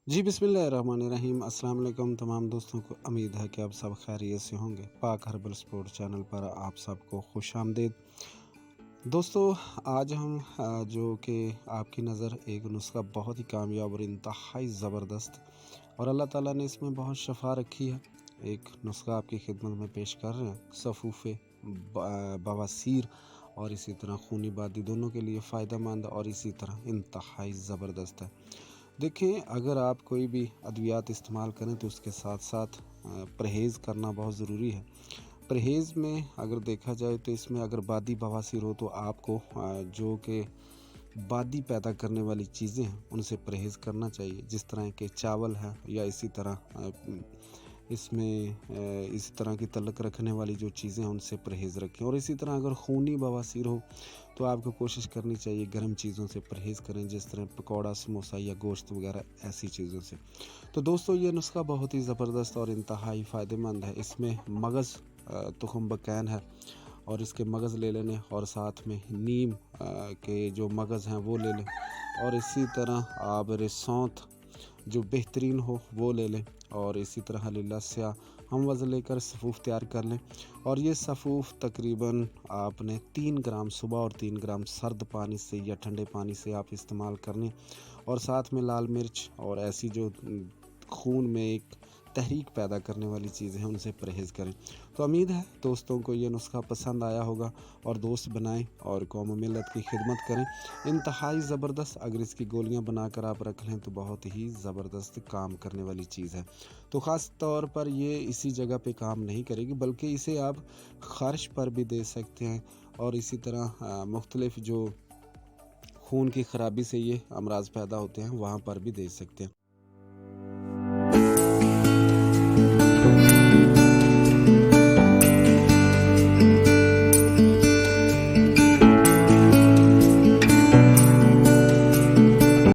जी बिस्मिल्लाहिर्रहमानिर्रहीम। अस्सलाम वालेकुम तमाम दोस्तों को। उम्मीद है कि आप सब खैरियत से होंगे। पाक हर्बल स्पोर्ट चैनल पर आप सबको खुश आमदीद। दोस्तों, आज हम जो कि आपकी नज़र एक नुस्खा बहुत ही कामयाब और इंतहाई ज़बरदस्त, और अल्लाह ताला ने इसमें बहुत शफा रखी है, एक नुस्खा आपकी खिदमत में पेश कर रहे हैं। सफ़ूफ़े बवासीर और इसी तरह खूनी बादी दोनों के लिए फ़ायदेमंद और इसी तरह इंतहाई ज़बरदस्त है। देखें, अगर आप कोई भी अद्वियात इस्तेमाल करें तो उसके साथ साथ परहेज़ करना बहुत ज़रूरी है। परहेज़ में अगर देखा जाए तो इसमें अगर बादी बवासीर हो तो आपको जो कि बादी पैदा करने वाली चीज़ें हैं उनसे परहेज़ करना चाहिए, जिस तरह के चावल है या इसी तरह इसमें इस तरह की तलक रखने वाली जो चीज़ें हैं उनसे परहेज़ रखें। और इसी तरह अगर खूनी बवासीर हो तो आपको कोशिश करनी चाहिए गर्म चीज़ों से परहेज़ करें, जिस तरह पकौड़ा, समोसा या गोश्त वगैरह ऐसी चीज़ों से। तो दोस्तों, ये नुस्खा बहुत ही ज़बरदस्त और इंतहाई फ़ायदेमंद है। इसमें मगज़ तुख़म बकैन है और इसके मगज़ ले लेने, और साथ में नीम के जो मगज़ हैं वो ले लें, और इसी तरह आप सौंठ जो बेहतरीन हो वो ले लें, और इसी तरह हलीला स्या हम वज़न लेकर सफ़ूफ़ तैयार कर लें। और ये सफ़ूफ़ तकरीबन आपने 3 ग्राम सुबह और 3 ग्राम सर्द पानी से या ठंडे पानी से आप इस्तेमाल करने, और साथ में लाल मिर्च और ऐसी जो खून में एक तहरीक पैदा करने वाली चीज़ें हैं उनसे परहेज़ करें। तो उम्मीद है दोस्तों को ये नुस्खा पसंद आया होगा, और दोस्त बनाएं और कौम मिल्लत की खिदमत करें। इंतहाई ज़बरदस्त, अगर इसकी गोलियां बनाकर आप रख लें तो बहुत ही ज़बरदस्त काम करने वाली चीज़ है। तो ख़ास तौर पर ये इसी जगह पे काम नहीं करेगी, बल्कि इसे आप ख़ारिश पर भी दे सकते हैं, और इसी तरह मुख्तलिफ़ जो खून की ख़राबी से ये अमराज पैदा होते हैं वहाँ पर भी दे सकते हैं।